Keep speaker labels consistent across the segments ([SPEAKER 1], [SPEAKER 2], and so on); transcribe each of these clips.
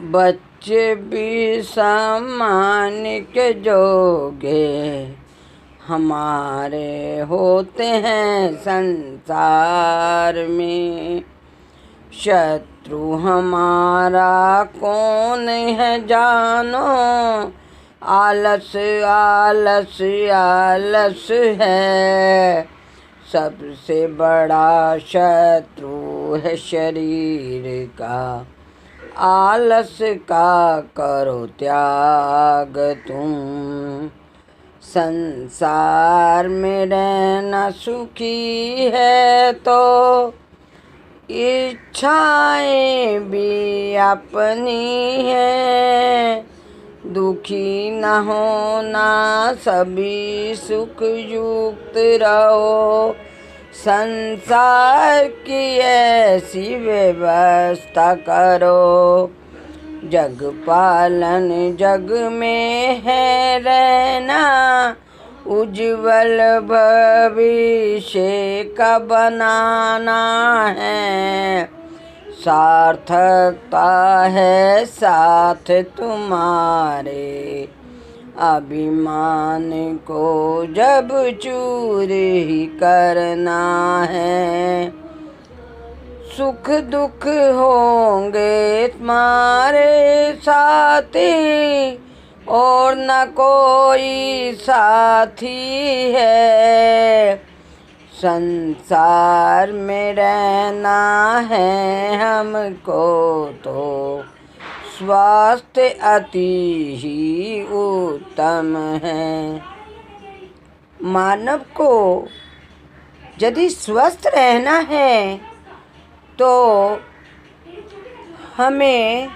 [SPEAKER 1] बच्चे भी सम्मान के जोगे हमारे होते हैं संसार में। शत्रु हमारा कौन है जानो, आलस आलस आलस है। सबसे बड़ा शत्रु है शरीर का, आलस का करो त्याग तुम। संसार में रहना सुखी है तो इच्छाएं भी अपनी है। दुखी न होना सभी सुख युक्त रहो। संसार की ऐसी व्यवस्था करो। जग पालन जग में है रहना, उज्जवल भविष्य का बनाना है। सार्थकता है साथ तुम्हारे, अभिमान को जब चूर ही करना है। सुख दुख होंगे तुम्हारे साथी, और न कोई साथी है। संसार में रहना है हमको तो स्वास्थ्य अति ही उत्तम है। मानव को यदि स्वस्थ रहना है तो हमें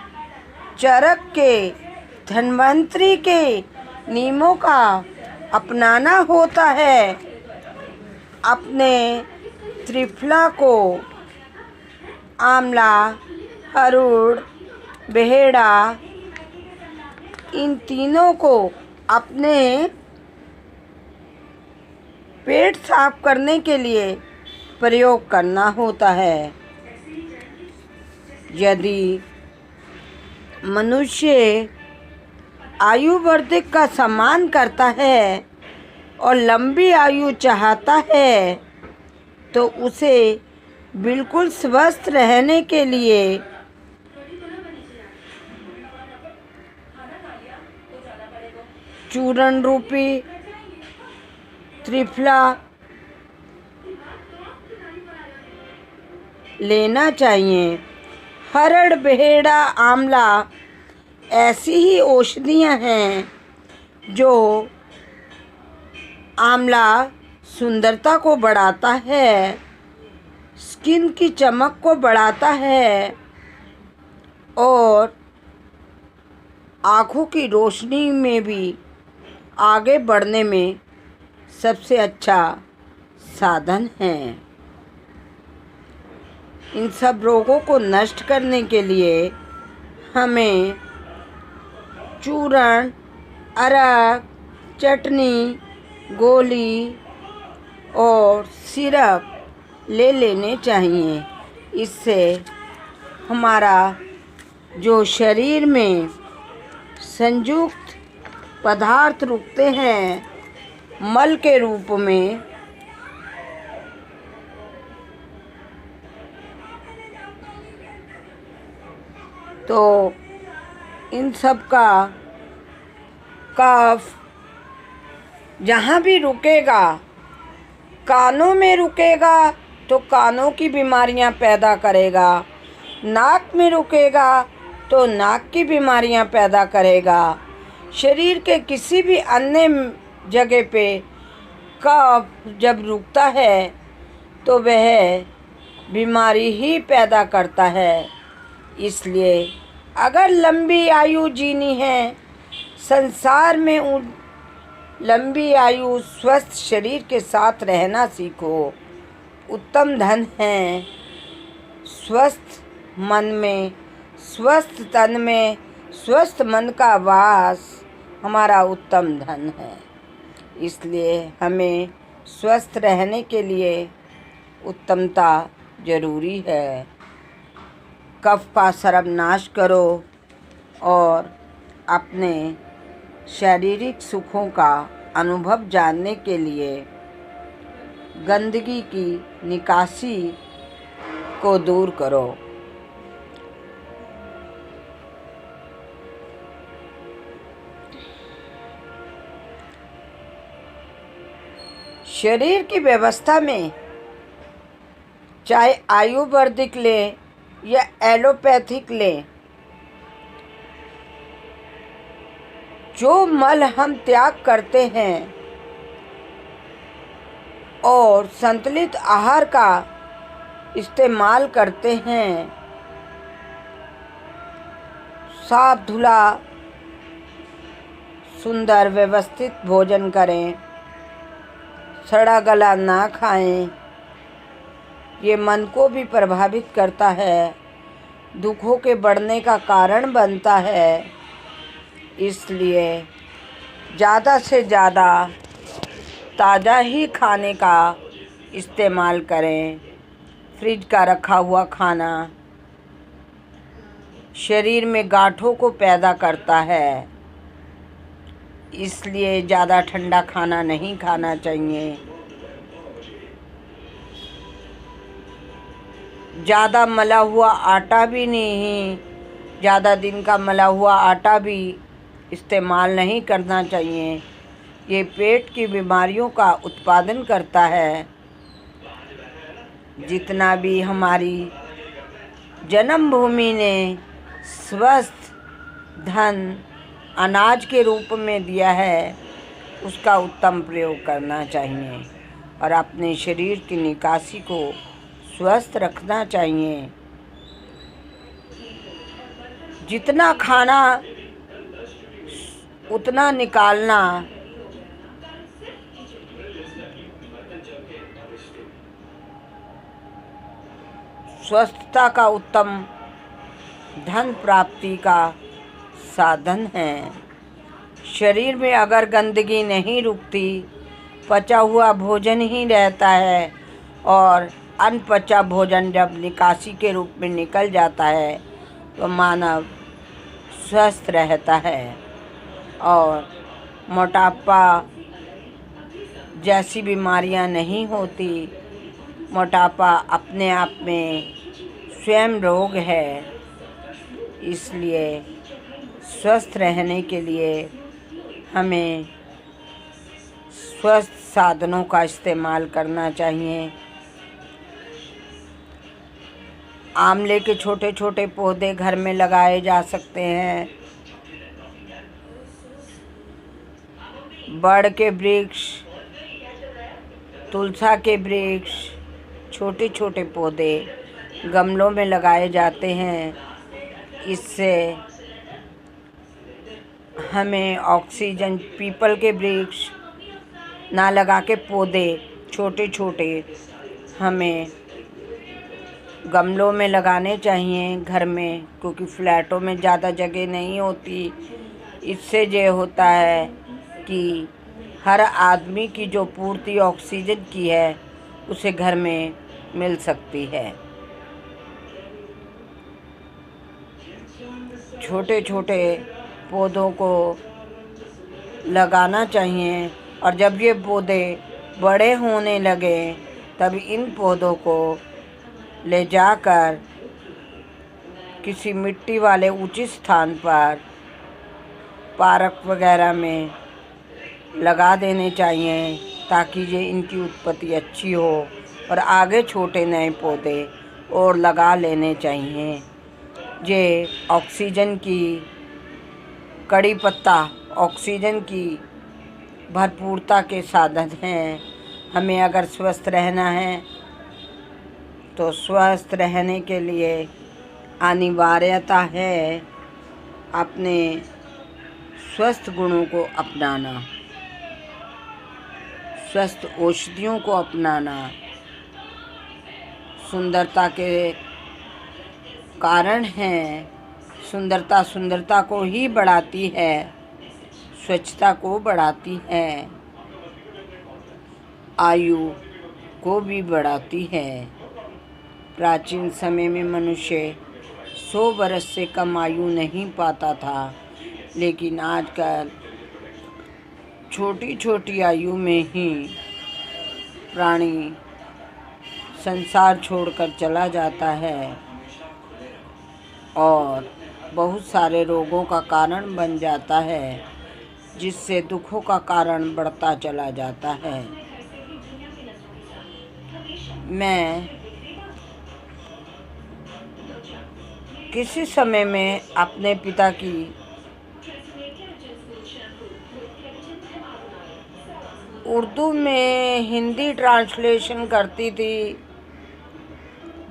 [SPEAKER 1] चरक के धन्वंतरी के नियमों का अपनाना होता है। अपने त्रिफला को आंवला, अरुण, बेहड़ा, इन तीनों को अपने पेट साफ करने के लिए प्रयोग करना होता है। यदि मनुष्य आयुवर्धक का सम्मान करता है और लंबी आयु चाहता है तो उसे बिल्कुल स्वस्थ रहने के लिए चूर्ण रूपी त्रिफला लेना चाहिए। हरड़, बेहड़ा, आंवला ऐसी ही औषधियाँ हैं जो आंवला सुंदरता को बढ़ाता है, स्किन की चमक को बढ़ाता है और आँखों की रोशनी में भी आगे बढ़ने में सबसे अच्छा साधन है। इन सब रोगों को नष्ट करने के लिए हमें चूर्ण, अरक, चटनी, गोली और सिरप ले लेने चाहिए। इससे हमारा जो शरीर में संयुक्त पदार्थ रुकते हैं मल के रूप में, तो इन सब का कफ जहाँ भी रुकेगा, कानों में रुकेगा तो कानों की बीमारियाँ पैदा करेगा, नाक में रुकेगा तो नाक की बीमारियाँ पैदा करेगा। शरीर के किसी भी अन्य जगह पे कफ जब रुकता है तो वह बीमारी ही पैदा करता है। इसलिए अगर लंबी आयु जीनी है, संसार में लंबी आयु स्वस्थ शरीर के साथ रहना सीखो। उत्तम धन है स्वस्थ मन में, स्वस्थ तन में, स्वस्थ मन का वास हमारा उत्तम धन है। इसलिए हमें स्वस्थ रहने के लिए उत्तमता जरूरी है। कफ का सर्वनाश करो, और अपने शारीरिक सुखों का अनुभव जानने के लिए गंदगी की निकासी को दूर करो। शरीर की व्यवस्था में चाहे आयुर्वेदिक लें या एलोपैथिक लें, जो मल हम त्याग करते हैं और संतुलित आहार का इस्तेमाल करते हैं, साफ धुला सुंदर व्यवस्थित भोजन करें, सड़ा गला ना खाएं, ये मन को भी प्रभावित करता है, दुखों के बढ़ने का कारण बनता है। इसलिए ज़्यादा से ज़्यादा ताज़ा ही खाने का इस्तेमाल करें। फ्रिज का रखा हुआ खाना शरीर में गांठों को पैदा करता है, इसलिए ज़्यादा ठंडा खाना नहीं खाना चाहिए। ज़्यादा मला हुआ आटा भी नहीं, ज़्यादा दिन का मला हुआ आटा भी इस्तेमाल नहीं करना चाहिए। ये पेट की बीमारियों का उत्पादन करता है। जितना भी हमारी जन्मभूमि ने स्वस्थ धन अनाज के रूप में दिया है, उसका उत्तम प्रयोग करना चाहिए और अपने शरीर की निकासी को स्वस्थ रखना चाहिए। जितना खाना उतना निकालना स्वस्थता का उत्तम धन प्राप्ति का साधन है। शरीर में अगर गंदगी नहीं रुकती, पचा हुआ भोजन ही रहता है और अनपचा भोजन जब निकासी के रूप में निकल जाता है तो मानव स्वस्थ रहता है और मोटापा जैसी बीमारियां नहीं होती। मोटापा अपने आप में स्वयं रोग है। इसलिए स्वस्थ रहने के लिए हमें स्वस्थ साधनों का इस्तेमाल करना चाहिए। आंवले के छोटे छोटे पौधे घर में लगाए जा सकते हैं। बड़ के वृक्ष, तुलसा के वृक्ष, छोटे छोटे पौधे गमलों में लगाए जाते हैं। इससे हमें ऑक्सीजन, पीपल के वृक्ष ना लगा के पौधे छोटे छोटे हमें गमलों में लगाने चाहिए घर में, क्योंकि फ्लैटों में ज़्यादा जगह नहीं होती। इससे ये होता है कि हर आदमी की जो पूर्ति ऑक्सीजन की है उसे घर में मिल सकती है। छोटे छोटे पौधों को लगाना चाहिए और जब ये पौधे बड़े होने लगे तब इन पौधों को ले जाकर किसी मिट्टी वाले उचित स्थान पर, पार्क वगैरह में लगा देने चाहिए ताकि ये इनकी उत्पत्ति अच्छी हो और आगे छोटे नए पौधे और लगा लेने चाहिए। ये ऑक्सीजन की, कड़ी पत्ता ऑक्सीजन की भरपूरता के साधन हैं। हमें अगर स्वस्थ रहना है तो स्वस्थ रहने के लिए अनिवार्यता है अपने स्वस्थ गुणों को अपनाना, स्वस्थ औषधियों को अपनाना। सुंदरता के कारण है। सुंदरता को ही बढ़ाती है, स्वच्छता को बढ़ाती है, आयु को भी बढ़ाती है। प्राचीन समय में मनुष्य 100 बरस से कम आयु नहीं पाता था, लेकिन आजकल छोटी छोटी आयु में ही प्राणी संसार छोड़कर चला जाता है और बहुत सारे रोगों का कारण बन जाता है, जिससे दुखों का कारण बढ़ता चला जाता है। मैं किसी समय में अपने पिता की उर्दू में हिंदी ट्रांसलेशन करती थी।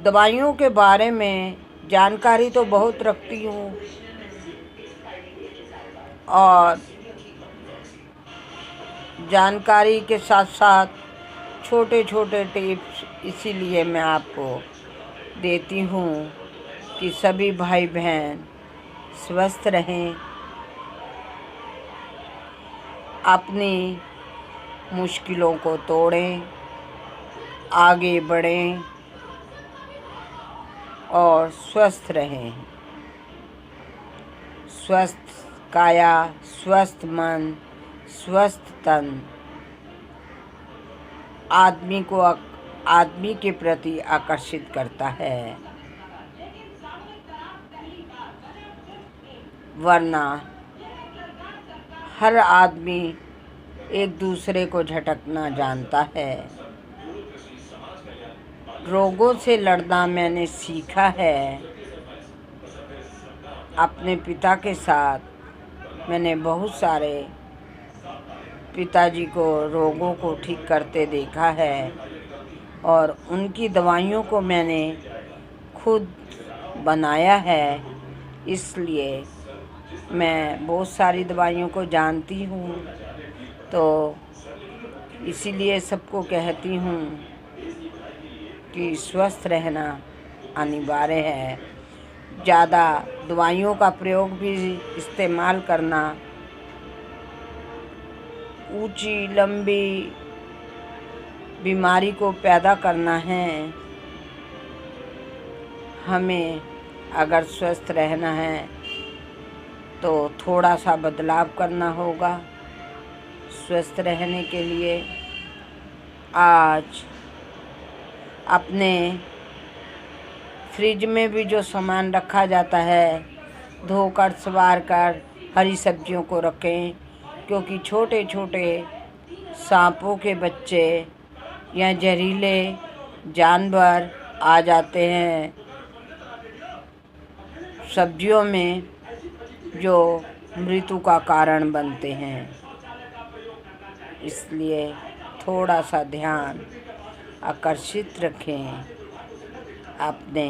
[SPEAKER 1] दवाइयों के बारे में जानकारी तो बहुत रखती हूँ और जानकारी के साथ साथ छोटे छोटे टिप्स इसीलिए मैं आपको देती हूँ कि सभी भाई बहन स्वस्थ रहें, अपनी मुश्किलों को तोड़ें, आगे बढ़ें और स्वस्थ रहें। स्वस्थ काया, स्वस्थ मन, स्वस्थ तन आदमी के प्रति आकर्षित करता है, वरना हर आदमी एक दूसरे को झटकना जानता है। रोगों से लड़ना मैंने सीखा है अपने पिता के साथ। मैंने बहुत सारे पिताजी को रोगों को ठीक करते देखा है और उनकी दवाइयों को मैंने खुद बनाया है, इसलिए मैं बहुत सारी दवाइयों को जानती हूँ। तो इसीलिए सबको कहती हूँ कि स्वस्थ रहना अनिवार्य है। ज़्यादा दवाइयों का प्रयोग भी इस्तेमाल करना ऊंची लंबी बीमारी को पैदा करना है। हमें अगर स्वस्थ रहना है तो थोड़ा सा बदलाव करना होगा। स्वस्थ रहने के लिए आज अपने फ्रिज में भी जो सामान रखा जाता है, धोकर संवार कर हरी सब्जियों को रखें, क्योंकि छोटे छोटे सांपों के बच्चे या जहरीले जानवर आ जाते हैं सब्जियों में, जो मृत्यु का कारण बनते हैं। इसलिए थोड़ा सा ध्यान आकर्षित रखें अपने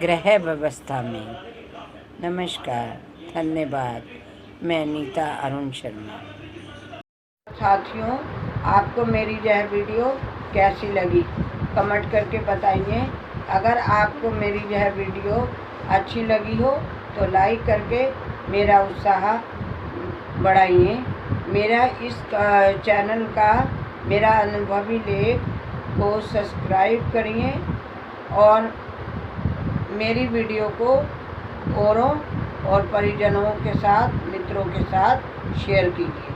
[SPEAKER 1] गृह व्यवस्था में। नमस्कार, धन्यवाद। मैं नीता अरुण शर्मा। साथियों, आपको मेरी यह वीडियो कैसी लगी कमेंट करके बताइए। अगर आपको मेरी यह वीडियो अच्छी लगी हो तो लाइक करके मेरा उत्साह बढ़ाइए। मेरा इस चैनल का मेरा अनुभवी लेख को सब्सक्राइब करिए और मेरी वीडियो को औरों और परिजनों के साथ, मित्रों के साथ शेयर कीजिए।